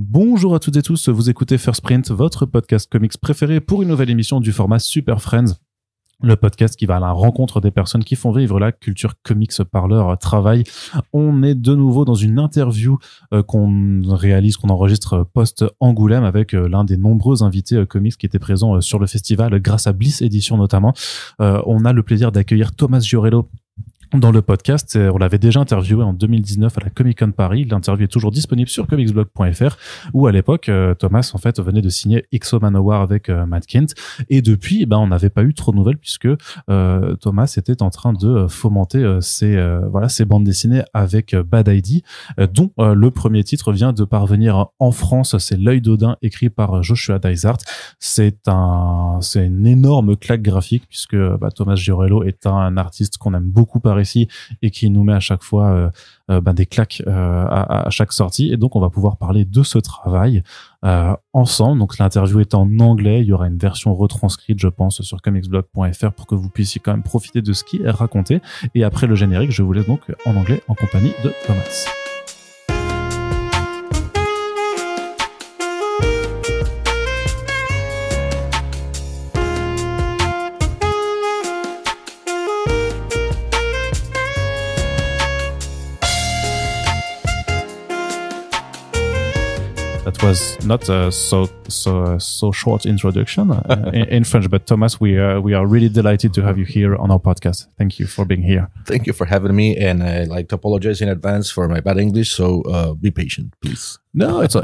Bonjour à toutes et tous, vous écoutez First Print, votre podcast comics préféré pour une nouvelle émission du format Super Friends. Le podcast qui va à la rencontre des personnes qui font vivre la culture comics par leur travail. On est de nouveau dans une interview qu'on enregistre post-Angoulême avec l'un des nombreux invités comics qui étaient présents sur le festival grâce à Bliss Editions notamment. On a le plaisir d'accueillir Tomas Giorello dans le podcast. On l'avait déjà interviewé en 2019 à la Comic-Con Paris. L'interview est toujours disponible sur comicsblog.fr où à l'époque, Thomas en fait venait de signer X-O Manowar avec Matt Kindt. Et depuis, on n'avait pas eu trop de nouvelles puisque Thomas était en train de fomenter ses bandes dessinées avec Bad ID, dont le premier titre vient de parvenir en France. C'est L'œil d'Odin, écrit par Joshua Dysart. C'est une énorme claque graphique puisque Tomas Giorello est un artiste qu'on aime beaucoup par ici et qui nous met à chaque fois des claques à chaque sortie, et donc on va pouvoir parler de ce travail ensemble. Donc l'interview est en anglais, il y aura une version retranscrite je pense sur comicsblog.fr pour que vous puissiez quand même profiter de ce qui est raconté, et après le générique je vous laisse donc en anglais en compagnie de Thomas. That was not so short introduction in French, but Thomas, we are really delighted to have you here on our podcast. Thank you for being here. Thank you for having me, and I'd like to apologize in advance for my bad English, so be patient, please. No, it's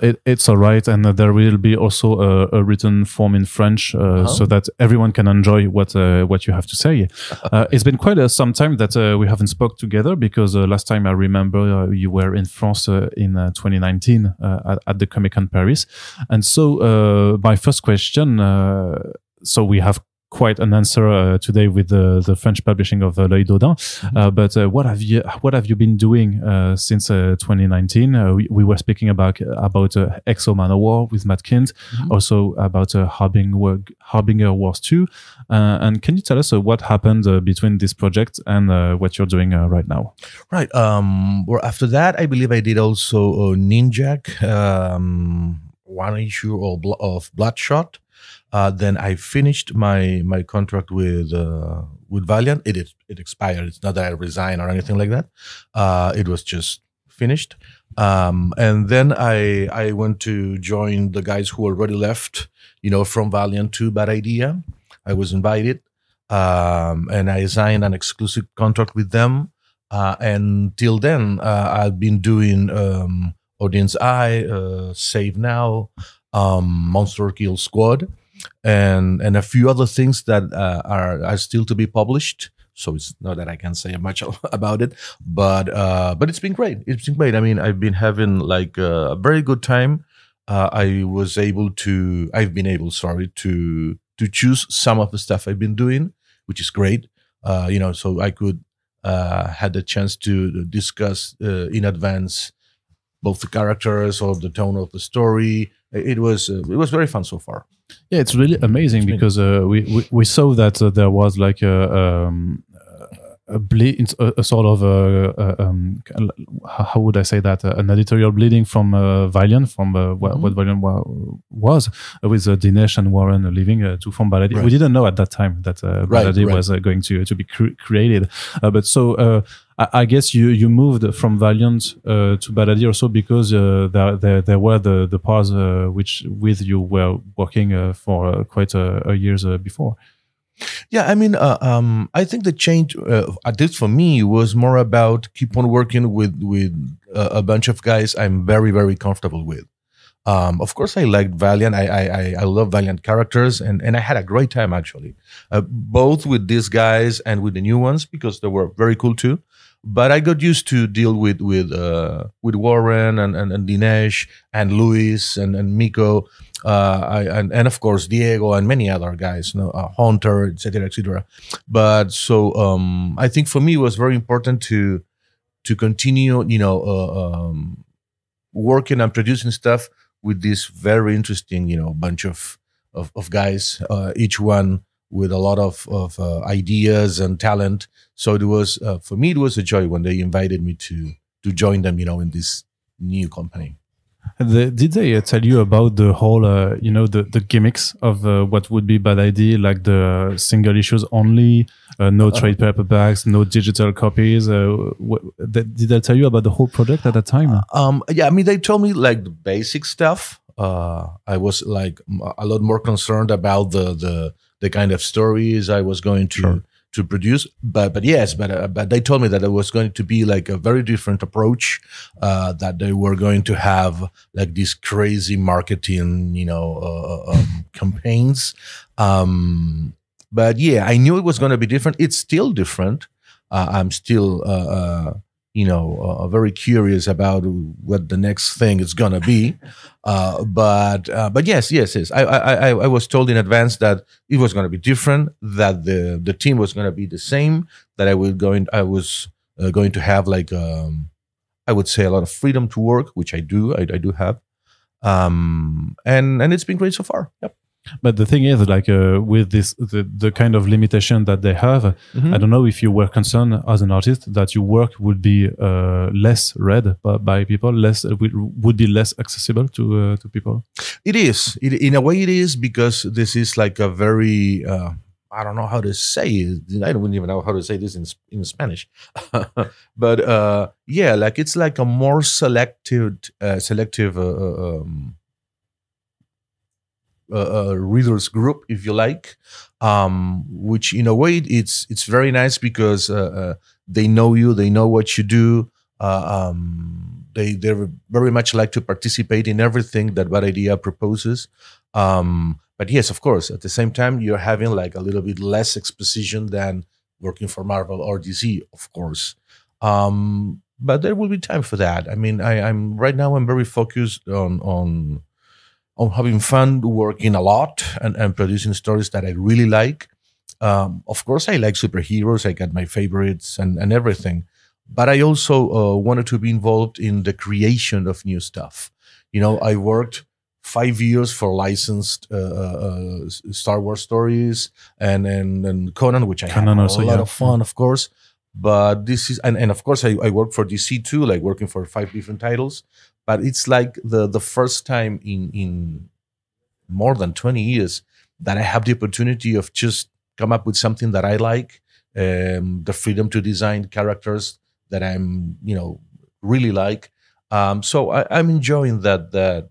all right, and there will be also a written form in French so that everyone can enjoy what you have to say. It's been quite some time that we haven't spoke together, because last time I remember you were in France in 2019 at the Comic-Con Paris, and so my first question. So we have quite an answer today with the French publishing of L'œil d'Odin. But what have you been doing since 2019? We were speaking about X-O Manowar with Matt Kindt, also about Harbinger Wars 2. And can you tell us what happened between this project and what you're doing right now? Right. Well, after that, I believe I did also Ninjak, one issue of Bloodshot. Then I finished my contract with Valiant. It expired. It's not that I resigned or anything like that. It was just finished. And then I went to join the guys who already left, from Valiant to Bad Idea. I was invited, and I signed an exclusive contract with them. And till then, I've been doing Audience Eye, Save Now, Monster Kill Squad, and a few other things that are still to be published. So it's not that I can say much about it, but it's been great. It's been great. I mean, I've been having a very good time. I've been able to choose some of the stuff I've been doing, which is great. So I could had the chance to discuss in advance both the characters or the tone of the story. It was very fun so far. Yeah, it's really amazing because we saw that there was like a sort of how would I say that, an editorial bleeding from Valiant, from what Valiant was with Dinesh and Warren leaving to form Bad Idea. Right. We didn't know at that time that Bad Idea was going to be created, but so I guess you moved from Valiant to Bad Idea also because there were the parts which with you were working for quite a years before. Yeah, I mean, I think the change, at least for me, was more about keep on working with a bunch of guys I'm very, very comfortable with. Of course, I liked Valiant. I love Valiant characters, and I had a great time actually, both with these guys and with the new ones because they were very cool too. But I got used to deal with Warren and Dinesh and Luis and Miko, and of course Diego and many other guys, Hunter, etc., etc. But so I think for me it was very important to continue, working and producing stuff with this very interesting, bunch of guys, each one with a lot of ideas and talent. So it was, for me, it was a joy when they invited me to join them, in this new company. Did they tell you about the whole, the gimmicks of what would be bad idea, like the single issues only, no trade paperbacks, no digital copies? Did they tell you about the whole project at that time? Yeah, I mean, they told me like the basic stuff. I was like a lot more concerned about the kind of stories I was going to produce, but they told me that it was going to be like a very different approach, that they were going to have like these crazy marketing, campaigns. But yeah, I knew it was going to be different. It's still different. I'm still, very curious about what the next thing is going to be. But yes. I was told in advance that it was going to be different, that the team was going to be the same, that I was going to have like, I would say a lot of freedom to work, which I do have. And it's been great so far. Yep. But the thing is, like with this, the kind of limitation that they have, I don't know if you were concerned as an artist that your work would be less read by people, would be less accessible to people. It is, in a way, it is, because this is like a very I don't know how to say it. I don't even know how to say this in Spanish, but yeah, like it's like a more selective. Readers group, if you like, which in a way it's very nice, because they know you, they know what you do. They very much like to participate in everything that Bad Idea proposes. But yes, of course, at the same time, you're having like a little bit less exposition than working for Marvel or DC, of course. But there will be time for that. I mean, I'm right now, I'm very focused on having fun, working a lot, and producing stories that I really like. Of course, I like superheroes. I got my favorites and everything. But I also wanted to be involved in the creation of new stuff. I worked 5 years for licensed Star Wars stories and Conan, which I had a lot of fun, of course. But this is, and of course, I work for DC too, like working for 5 different titles. But it's like the first time in more than 20 years that I have the opportunity of just come up with something that I like, the freedom to design characters that I'm, really like. So I'm enjoying that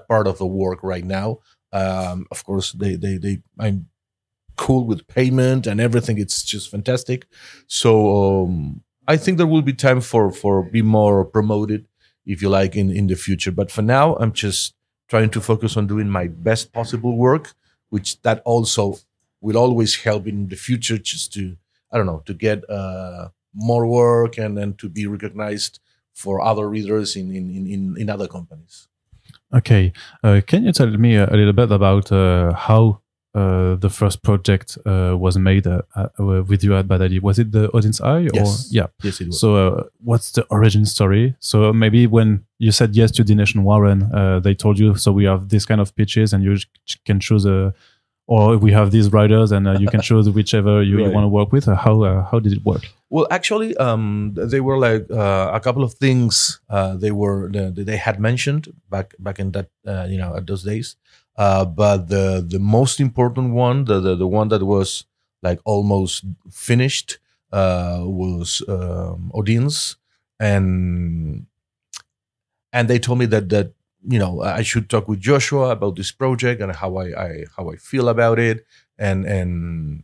part of the work right now. Of course, I'm cool with payment and everything. It's just fantastic. So I think there will be time for be more promoted, if you like, in the future. But for now, I'm just trying to focus on doing my best possible work, which that also will always help in the future, just to, I don't know, to get more work and to be recognized for other readers in other companies. Okay. Can you tell me a little bit about how the first project was made with you at Bad Idea? Was it the Audience Eye? Yes. Or? Yeah. Yes, it was. So what's the origin story? So maybe when you said yes to Dinesh and Warren, they told you, so we have this kind of pitches and you can choose or we have these writers and you can choose whichever you want to work with. How did it work? Well, actually, they were like a couple of things they had mentioned back in that at those days. But the most important one, the one that was like almost finished, was Audience, and they told me that I should talk with Joshua about this project and how I feel about it, and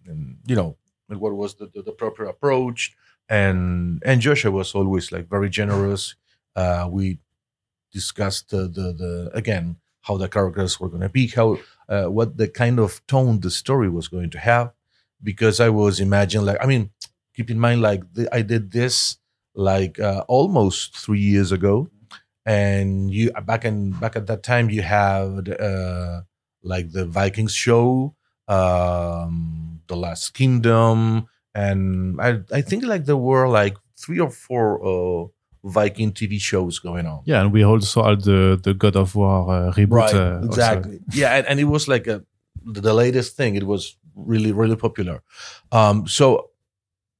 what was the proper approach, and Joshua was always like very generous. We discussed the again, how the characters were going to be, how what the kind of tone the story was going to have, because I was imagining, like, I mean, keep in mind, like I did this like almost 3 years ago, and you back at that time you had like the Vikings show, the Last Kingdom, and I think like there were like 3 or 4 Viking TV shows going on. Yeah, and we also had the God of War reboot. Right, exactly. Yeah, and it was like the latest thing. It was really, really popular. So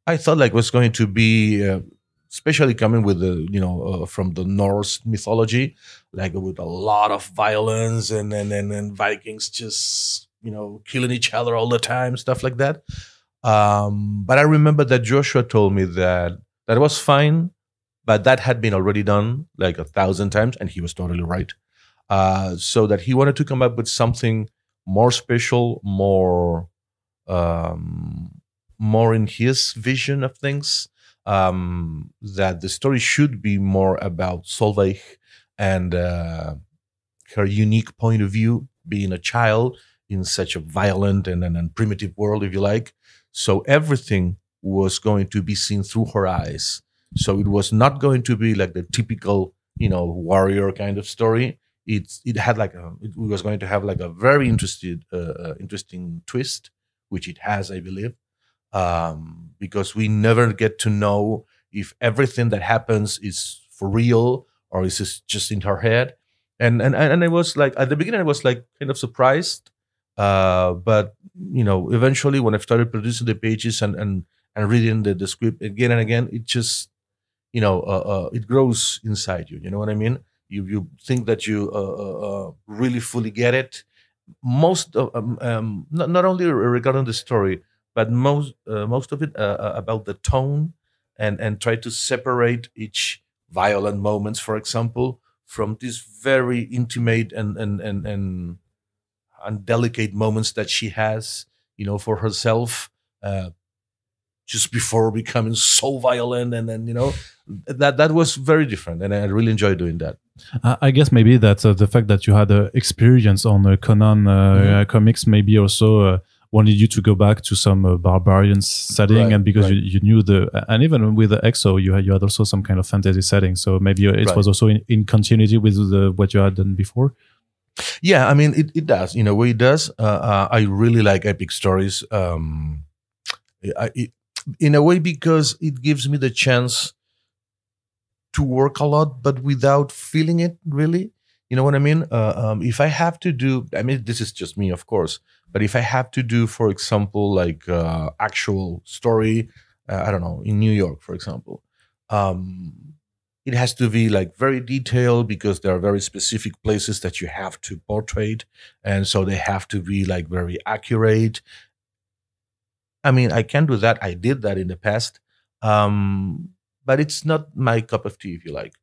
I thought like it was going to be especially coming with the, from the Norse mythology, like with a lot of violence and Vikings just, killing each other all the time, stuff like that. But I remember that Joshua told me that was fine, but that had been already done like 1,000 times, and he was totally right. So that he wanted to come up with something more special, more in his vision of things. That the story should be more about Solveig and her unique point of view, being a child in such a violent and primitive world, if you like. So everything was going to be seen through her eyes. So it was not going to be like the typical, warrior kind of story. It was going to have like a very interesting twist, which it has, I believe. Because we never get to know if everything that happens is for real or is it just in her head. And I was like, at the beginning, I was like kind of surprised. But, eventually when I started producing the pages and reading the script again and again, it just, it grows inside you. You know what I mean? You think that you really fully get it. Most of, not only regarding the story, but most of it about the tone and try to separate each violent moments, for example, from these very intimate and delicate moments that she has, for herself, just before becoming so violent, and then that was very different, and I really enjoyed doing that. I guess maybe that the fact that you had experience on Conan comics maybe also wanted you to go back to some barbarian setting, and because you knew and even with the EXO, you had also some kind of fantasy setting. So maybe it was also in continuity with what you had done before. Yeah, I mean, it does. In a way, it does. I really like epic stories. In a way, because it gives me the chance to work a lot, but without feeling it really. You know what I mean? If I have to do, I mean, this is just me, of course, but if I have to do, for example, like actual story, I don't know, in New York, for example, it has to be like very detailed because there are very specific places that you have to portray, and so they have to be like very accurate. I mean, I can do that. I did that in the past, but it's not my cup of tea, if you like.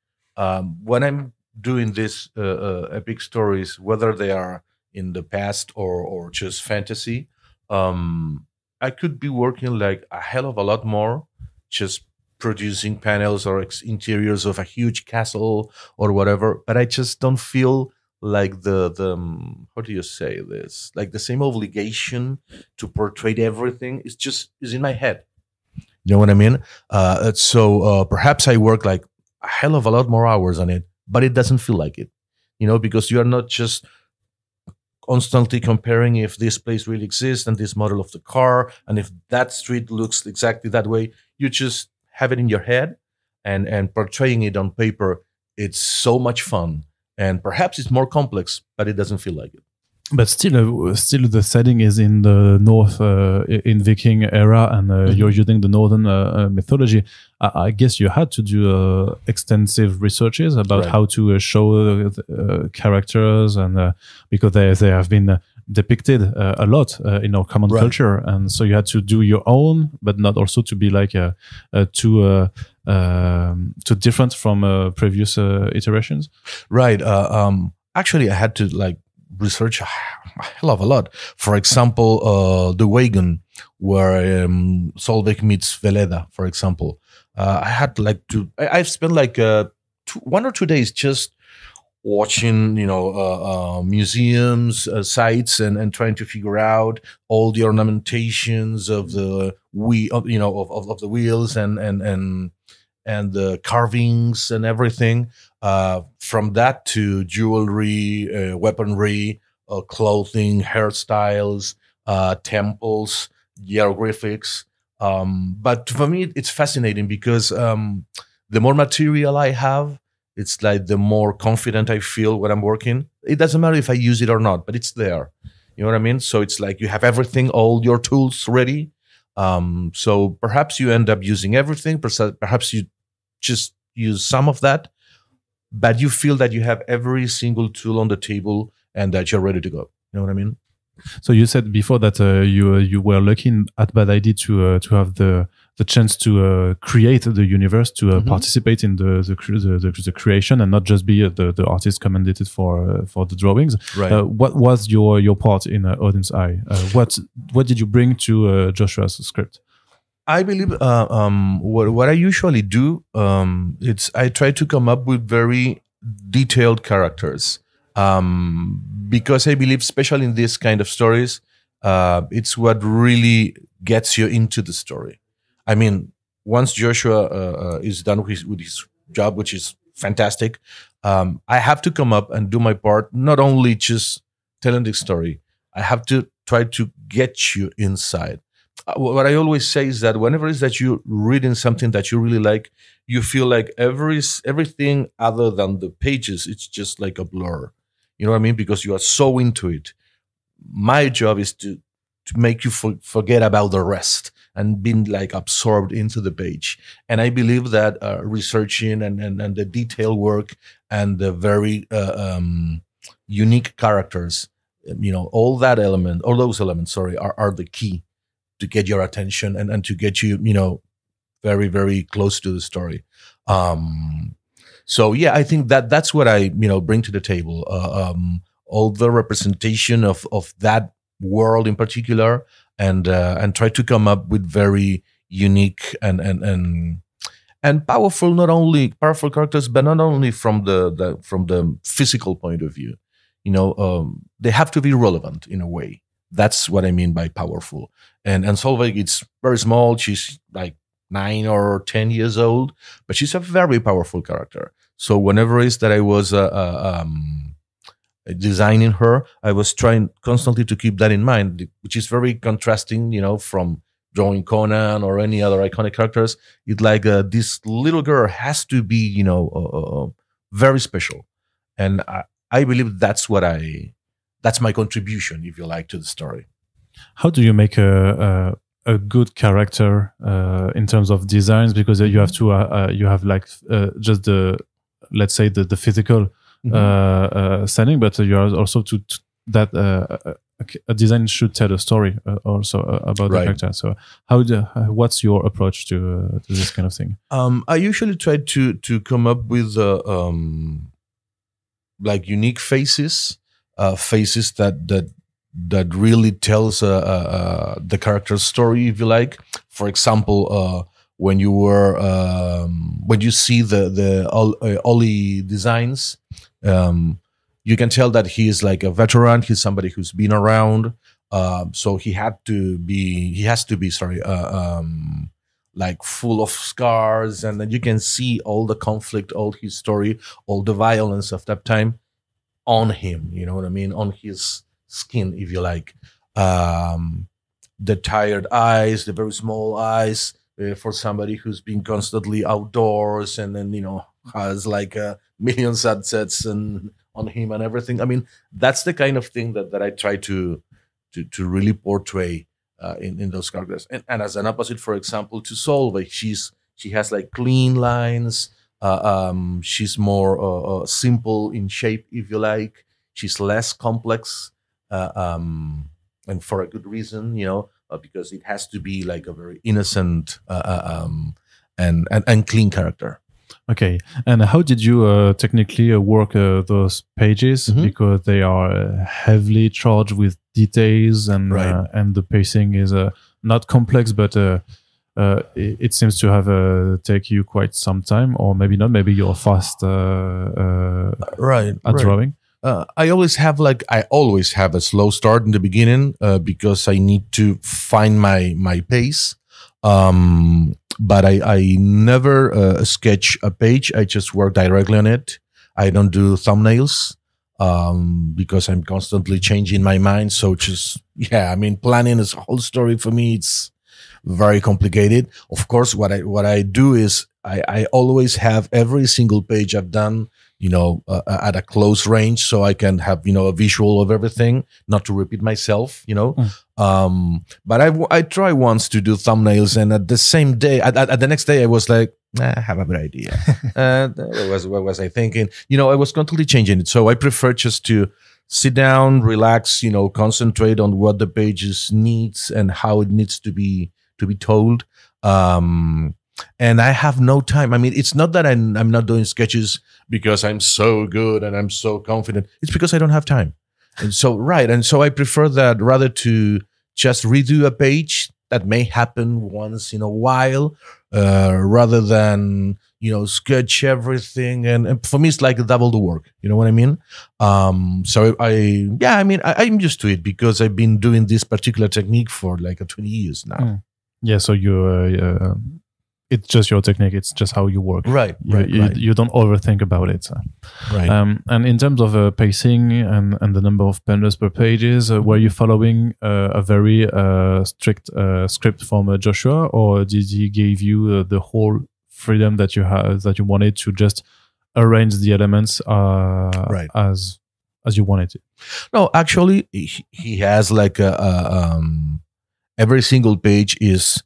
When I'm doing these epic stories, whether they are in the past or just fantasy, I could be working like a hell of a lot more, just producing panels or interiors of a huge castle or whatever. But I just don't feel like the how do you say this? Like the same obligation to portray everything. Is in my head. You know what I mean? So perhaps I work like a hell of a lot more hours on it, but it doesn't feel like it, because you are not just constantly comparing if this place really exists and this model of the car, and if that street looks exactly that way. You just have it in your head, and portraying it on paper. It's so much fun, and perhaps it's more complex, but it doesn't feel like it. But still, the setting is in the North, in Viking era, and you're using the Northern mythology. I guess you had to do extensive researches about how to show characters, and because they have been depicted a lot in our common culture, and so you had to do your own, but not also to be like too different from previous iterations. Right. Actually, I had to like research a hell of a lot. For example, the wagon where Solveig meets Veleda, for example. I had like to. I've spent like 1 or 2 days just watching, museums, sites, and trying to figure out all the ornamentations of the of the wheels and the carvings and everything. From that to jewelry, weaponry, clothing, hairstyles, temples, hieroglyphics. But for me, it's fascinating because the more material I have, it's like the more confident I feel when I'm working. It doesn't matter if I use it or not, but it's there. You know what I mean? So it's like you have everything, all your tools ready. So perhaps you end up using everything. Perhaps you just use some of that, but you feel that you have every single tool on the table and that you're ready to go. You know what I mean? So you said before that you were lucky at Bad ID to have the chance to create the universe, to participate in the creation, and not just be the artist commended for the drawings. Right. What was your part in Audience Eye? What did you bring to Joshua's script? I believe what I usually do, it's I try to come up with very detailed characters, because I believe, especially in this kind of stories, it's what really gets you into the story. I mean, once Joshua is done with his job, which is fantastic, I have to come up and do my part, not only just telling the story. I have to try to get you inside. What I always say is that whenever it is that you're reading something that you really like, you feel like everything other than the pages, it's just like a blur. You know what I mean? Because you are so into it. My job is to make you forget about the rest and being like absorbed into the page. And I believe that researching and the detail work and the very unique characters, all those elements, are the key to get your attention and to get you, very, very close to the story. So yeah, I think that's what I, bring to the table. All the representation of that world in particular, and try to come up with very unique and powerful, not only powerful characters, but not only from the physical point of view. They have to be relevant in a way. That's what I mean by powerful. And Solveig, it's very small. She's like 9 or 10 years old, but she's a very powerful character. So whenever it is that I was designing her, I was trying constantly to keep that in mind, which is very contrasting, from drawing Conan or any other iconic characters. It's like this little girl has to be, very special. And I believe that's my contribution, if you like, to the story. How do you make a good character in terms of designs? Because you have to you have like just let's say the physical setting, but you are also that a design should tell a story also about the character. So what's your approach to this kind of thing? I usually try to come up with like unique faces that really tells the character's story, if you like. For example, when you see the Ollie designs, you can tell that he is like a veteran. He's somebody who's been around. So he has to be like full of scars, and then you can see all the conflict, all his story, all the violence of that time on him. You know what I mean? On his skin, if you like. The tired eyes, the very small eyes, for somebody who's been constantly outdoors, and then has like a million sunsets and on him and everything. I mean, that's the kind of thing that I try to really portray in those characters. And as an opposite, for example, to Solveig, she has like clean lines. She's more simple in shape, if you like. She's less complex, and for a good reason, because it has to be like a very innocent and clean character. Okay, and how did you technically work those pages? Because they are heavily charged with details, and the pacing is not complex, but it seems to have take you quite some time, or maybe not. Maybe you're fast at drawing. I always have a slow start in the beginning because I need to find my pace. But I never sketch a page. I just work directly on it. I don't do thumbnails because I'm constantly changing my mind. So planning this whole story for me, it's very complicated. Of course, what I do is I always have every single page I've done, at a close range, so I can have, a visual of everything, not to repeat myself, But I try once to do thumbnails, and at the same day, at the next day, I was like, I have a good idea. What was I thinking? I was constantly changing it. So I prefer just to sit down, relax, concentrate on what the pages needs and how it needs to be told. And I have no time. I mean, it's not that I'm not doing sketches because I'm so good and I'm so confident. It's because I don't have time. And so I prefer that rather to just redo a page that may happen once in a while, rather than sketch everything. And for me, it's like double the work. You know what I mean? So I'm used to it because I've been doing this particular technique for like 20 years now. Yeah. So it's just your technique. It's just how you work. Right. You don't overthink about it. Right. And in terms of pacing and the number of panels per pages, were you following a very strict script from Joshua, or did he give you the whole freedom that you wanted to just arrange the elements as you wanted to? No, actually, he has like every single page is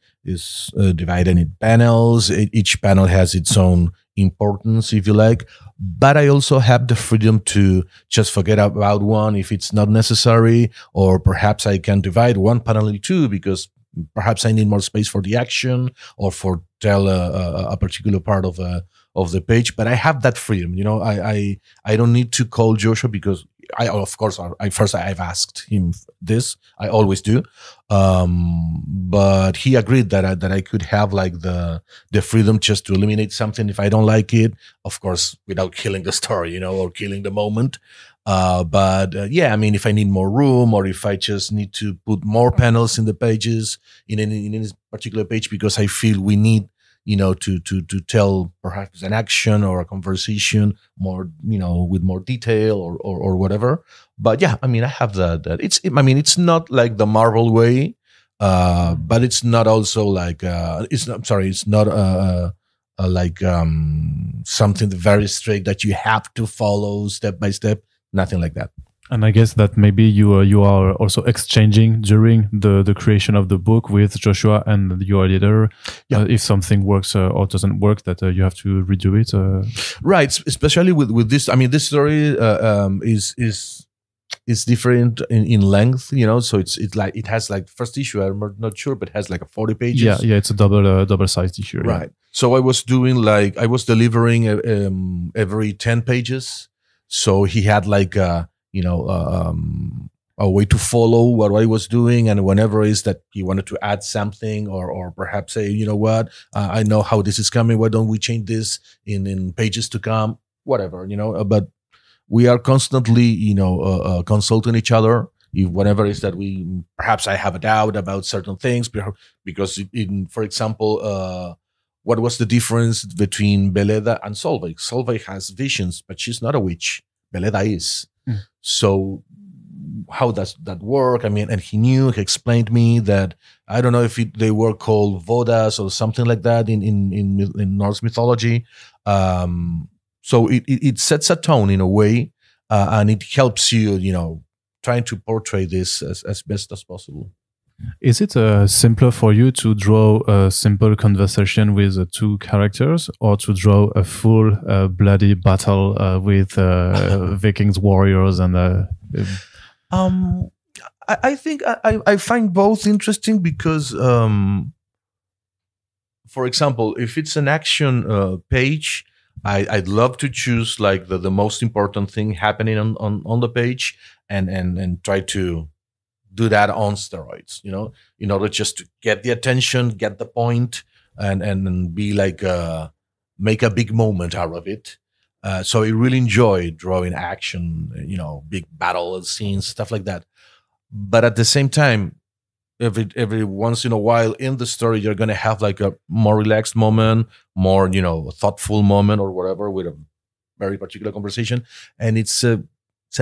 divided in panels. Each panel has its own importance, if you like. But I also have the freedom to just forget about one if it's not necessary, or perhaps I can divide one panel in two because perhaps I need more space for the action or for tell a particular part of the page. But I have that freedom. I don't need to call Joshua because I've asked him this. I always do. But he agreed that I could have like the freedom just to eliminate something if I don't like it, of course, without killing the story, or killing the moment. If I need more room, or if I just need to put more panels in the pages in any particular page because I feel we need to tell perhaps an action or a conversation more, with more detail or whatever. But yeah, I have that. It's not like the Marvel way, but it's not also like, it's not like something very strict that you have to follow step by step. Nothing like that. And I guess that maybe you are also exchanging during the creation of the book with Joshua and your editor. Yeah. If something works or doesn't work, that you have to redo it. Right, especially with this. This story is different in length. So it's like it has like first issue. I'm not sure, but it has like 40 pages. Yeah, it's a double sized issue. Right. Yeah. So I was delivering every 10 pages. So he had like a way to follow what I was doing, and whenever is that he wanted to add something or perhaps say, I know how this is coming. Why don't we change this in pages to come? Whatever, But we are constantly, consulting each other. If whatever is that perhaps I have a doubt about certain things because for example, what was the difference between Beleda and Solveig? Solveig has visions, but she's not a witch. Beleda is. So how does that work? And he explained me that, I don't know if they were called Vodas or something like that in Norse mythology. So it sets a tone in a way, and it helps you, trying to portray this as best as possible. Is it simpler for you to draw a simple conversation with two characters, or to draw a full bloody battle with Vikings warriors and? I think I find both interesting because, for example, if it's an action page, I'd love to choose like the most important thing happening on the page and try to do that on steroids, in order just to get the attention, get the point, and be like, make a big moment out of it. So I really enjoy drawing action, big battle scenes, stuff like that. But at the same time, every once in a while in the story, you're going to have like a more relaxed moment, more, thoughtful moment or whatever with a very particular conversation. And it's a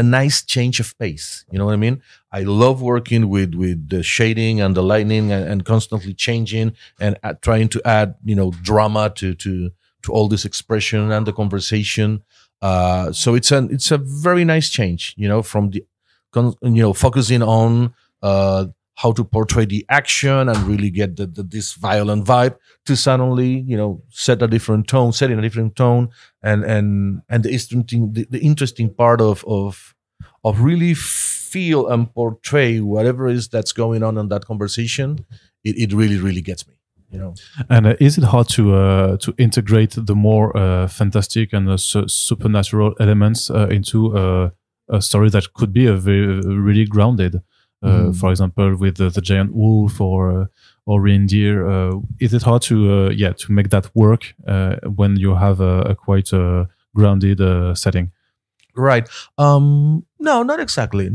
nice change of pace. You know what I mean? I love working with the shading and the lighting and constantly changing and trying to add, drama to all this expression and the conversation. So it's a very nice change, from the, focusing on how to portray the action and really get this violent vibe to suddenly, set in a different tone, and the interesting part of really feel and portray whatever is that's going on in that conversation. It really, really gets me. And is it hard to integrate the more fantastic and supernatural elements into a story that could be really grounded? For example, with the giant wolf or reindeer, is it hard to make that work when you have a quite grounded setting? Right. No, not exactly.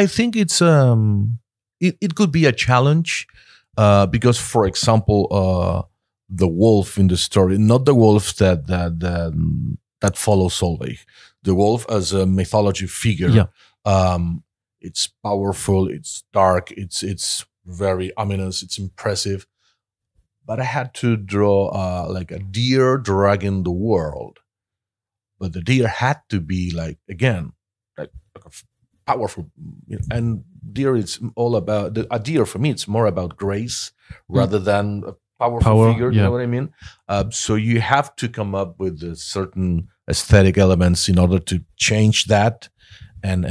I think it's it could be a challenge because, for example, the wolf in the story, not the wolf that follows Solveig, the wolf as a mythology figure. Yeah. It's powerful, it's dark, it's very ominous, it's impressive. But I had to draw like a deer dragging the world. But the deer had to be like a powerful, and deer is all about a deer for me. It's more about grace rather than a powerful figure. Yeah. You know what I mean? So you have to come up with certain aesthetic elements in order to change that and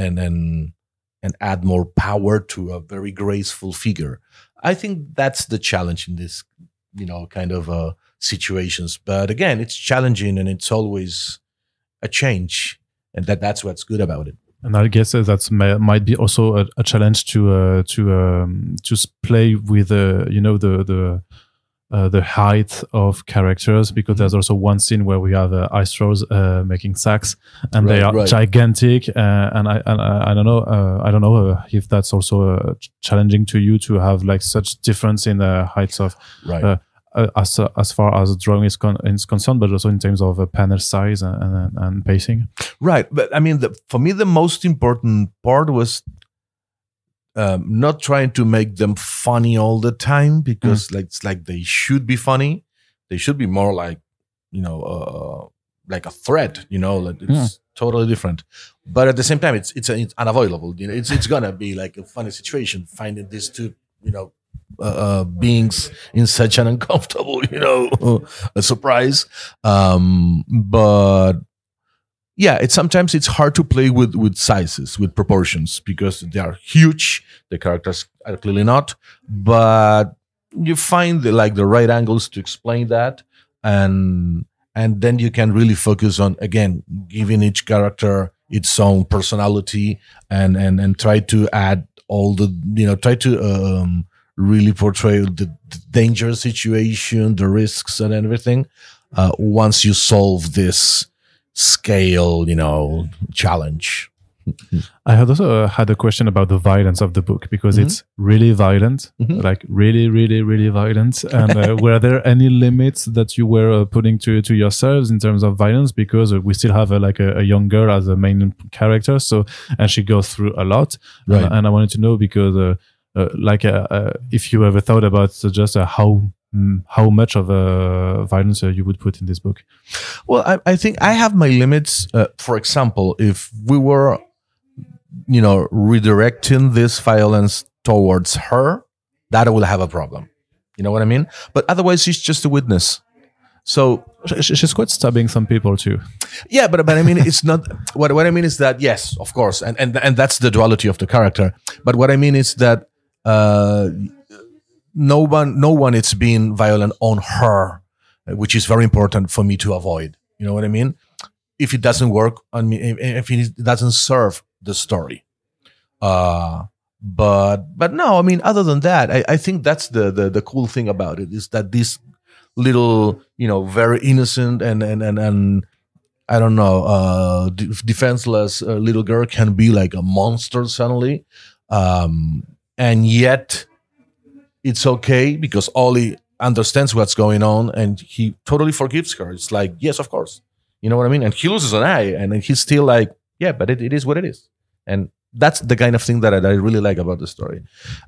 add more power to a very graceful figure. I think that's the challenge in this, kind of situations. But again, it's challenging and it's always a change, and that's what's good about it. And I guess that might be also a challenge to play with the height of characters, because there's also one scene where we have Astros making sacks, and they are gigantic. And I don't know if that's also challenging to you to have like such difference in the heights of as far as drawing is concerned, but also in terms of panel size and pacing. Right, but I mean, for me, the most important part was not trying to make them funny all the time, because it's like they should be funny. They should be more like, like a threat, like it's totally different. But at the same time, it's unavoidable. It's gonna be like a funny situation finding these two, beings in such an uncomfortable, a surprise. But yeah, sometimes it's hard to play with sizes, with proportions, because they are huge. The characters are clearly not, but you find the right angles to explain that, and then you can really focus on, again, giving each character its own personality, and try to add all the, try to really portray the dangerous situation, the risks, and everything. Once you solve this scale, challenge. I had also had a question about the violence of the book, because it's really violent, like really, really, really violent. And were there any limits that you were putting to yourselves in terms of violence? Because we still have a young girl as a main character, and she goes through a lot. Right. And I wanted to know, because if you ever thought about just how much of violence you would put in this book. Well, I think I have my limits. For example, if we were, redirecting this violence towards her, that will have a problem. You know what I mean? But otherwise, she's just a witness. So she's quite stabbing some people too. Yeah, but I mean, it's not. What I mean is that, yes, of course, and that's the duality of the character. But what I mean is that no one is being violent on her, which is very important for me to avoid. You know what I mean? If it doesn't work on me, if it doesn't serve the story. But no, I mean, other than that, I think that's the cool thing about it, is that this little, very innocent and I don't know, defenseless little girl can be like a monster suddenly, and yet it's okay, because Ollie understands what's going on and he totally forgives her. It's like, yes, of course. You know what I mean? And he loses an eye and he's still like, yeah, but it is what it is. And that's the kind of thing that I really like about the story.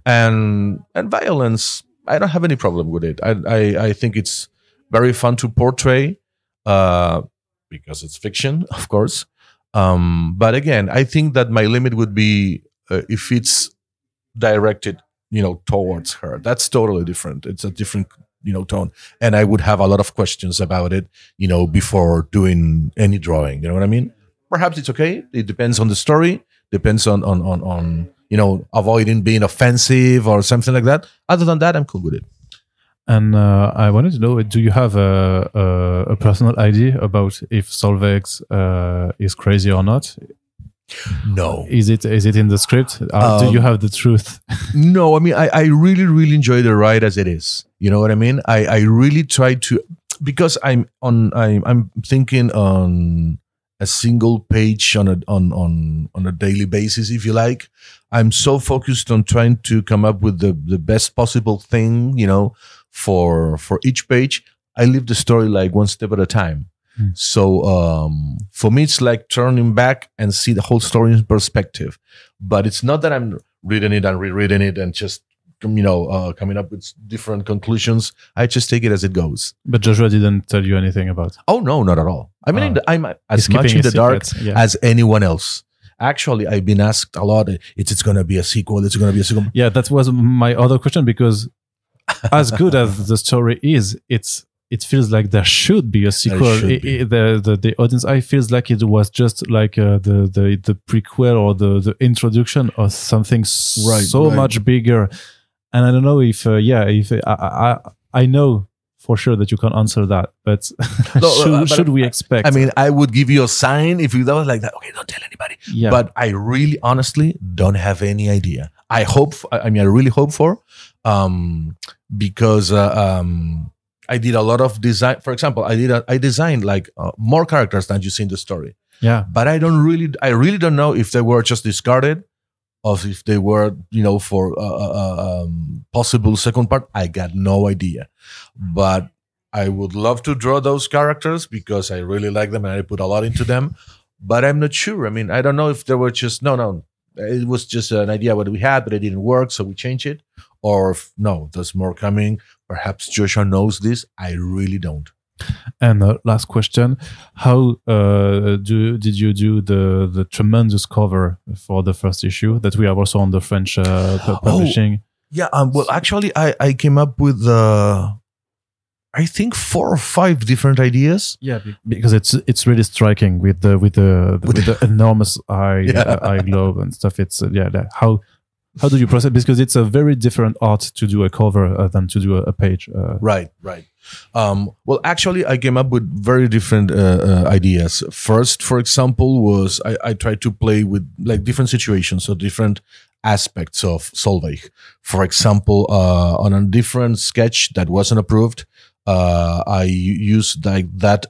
And violence, I don't have any problem with it. I think it's very fun to portray, because it's fiction, of course. But again, I think that my limit would be if it's directed towards her. That's totally different. It's a different, tone. And I would have a lot of questions about it, before doing any drawing. You know what I mean? Perhaps it's okay. It depends on the story. Depends on avoiding being offensive or something like that. Other than that, I'm cool with it. And I wanted to know, do you have a personal idea about if Solveig is crazy or not? No. Is it in the script? Do you have the truth? No, I mean, I really, really enjoy the ride as it is. You know what I mean? I really try to, because I'm thinking on a single page on a daily basis, if you like. I'm so focused on trying to come up with the best possible thing, for each page. I live the story like one step at a time. So for me, it's like turning back and see the whole story in perspective. But it's not that I'm reading it and rereading it and just coming up with different conclusions. I just take it as it goes. But Joshua didn't tell you anything about it. Oh no, not at all. I mean, I'm as much in the dark as anyone else. Actually, I've been asked a lot, it's going to be a sequel, it's going to be a sequel. Yeah, that was my other question, because as good as the story is, it feels like there should be a sequel. The audience eye feels like it was just like the prequel or the introduction or something much bigger. And I don't know if I know for sure that you can answer that, but should we expect? I mean, I would give you a sign if you was like that. Okay, don't tell anybody. Yeah. But I really, honestly, don't have any idea. I really hope for, because I did a lot of design. For example, I designed like more characters than you see in the story. Yeah. But I really don't know if they were just discarded, or if they were, for possible second part. I got no idea. But I would love to draw those characters because I really like them and I put a lot into them. But I'm not sure. I mean, I don't know if they were just no. It was just an idea what we had, but it didn't work, so we changed it. Or if, no, there's more coming. Perhaps Joshua knows this. I really don't. And last question: how did you do the tremendous cover for the first issue that we have also on the French publishing? Yeah. Well, actually, I came up with I think 4 or 5 different ideas. Yeah, because it's really striking with the enormous eye globe and stuff. It's how do you process? Because it's a very different art to do a cover than to do a page. Right. Well, actually, I came up with very different ideas. First, for example, was I tried to play with like different situations, so different aspects of Solveig. For example, on a different sketch that wasn't approved, I used like that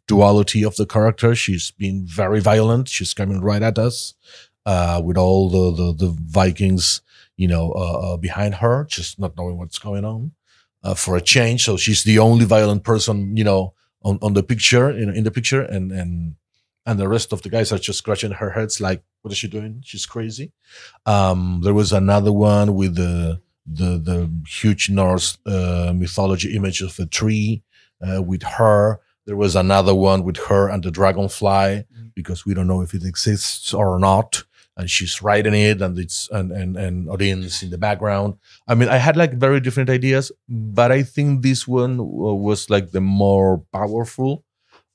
duality of the character. She's being very violent. She's coming right at us. With all the Vikings, behind her, just not knowing what's going on, for a change. So she's the only violent person, on the picture, in the picture, and the rest of the guys are just scratching her heads like, what is she doing? She's crazy. There was another one with the huge Norse mythology image of a tree with her. There was another one with her and the dragonfly, because we don't know if it exists or not. And she's writing it, and and Odin's in the background. I mean, I had like very different ideas, but I think this one was like the more powerful,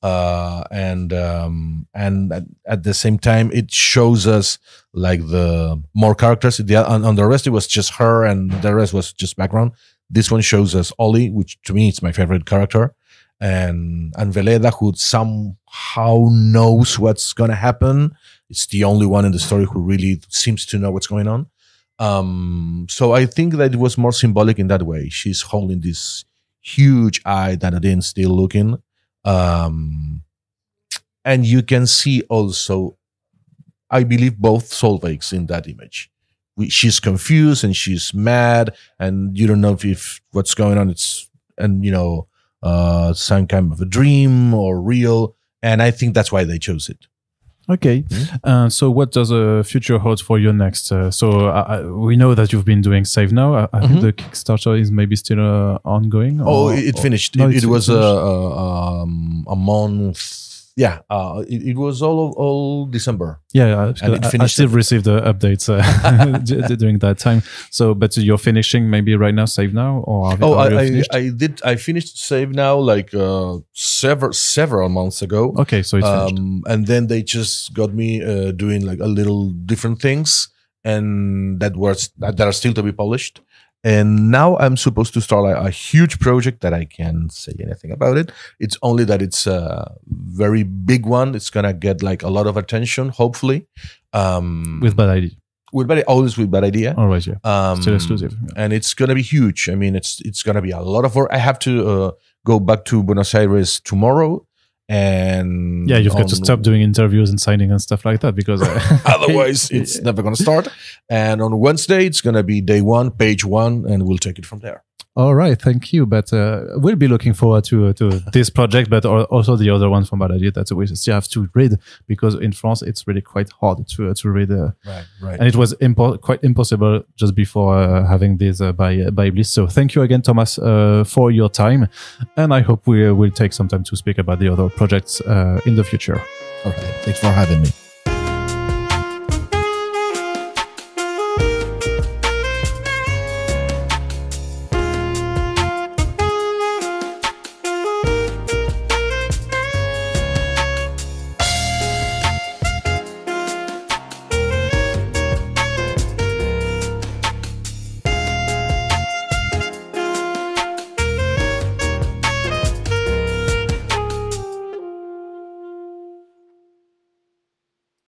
and at the same time, it shows us like the more characters. On the rest, it was just her, and the rest was just background. This one shows us Ollie, which to me is my favorite character, and Veleda, who somehow knows what's gonna happen. It's the only one in the story who really seems to know what's going on. So I think that it was more symbolic in that way. She's holding this huge eye that Odin's still looking. And you can see also, I believe, both Solveigs in that image. She's confused and she's mad, and you don't know if what's going on. Some kind of a dream or real. And I think that's why they chose it. Okay. So what does the future hold for you next? We know that you've been doing Save Now. I think the Kickstarter is maybe still ongoing. It finished. It was a month Yeah, it was all December. Yeah, And it I finished still received the updates during that time. So, but you're finishing maybe right now, Save Now, or are you finished? I finished Save Now like several months ago. Okay, so it's finished. And then they just got me doing like a little different things, and that are still to be polished. And now I'm supposed to start a huge project that I can't say anything about it. It's only that it's a very big one. It's gonna get like a lot of attention, hopefully. With bad idea. Always with bad idea. Always, yeah. Still exclusive. Yeah. And it's gonna be huge. I mean, it's gonna be a lot of work. I have to go back to Buenos Aires tomorrow. And yeah, you've got to stop doing interviews and signing and stuff like that because otherwise it's never going to start. And on Wednesday, it's going to be day 1, page 1, and we'll take it from there. All right, thank you. But we'll be looking forward to this project, but also the other one from Bad Idea that we still have to read because in France it's really quite hard to read. Right. And it was quite impossible just before having this by Bliss. So thank you again, Thomas, for your time, and I hope we will take some time to speak about the other projects in the future. All right, thanks for having me.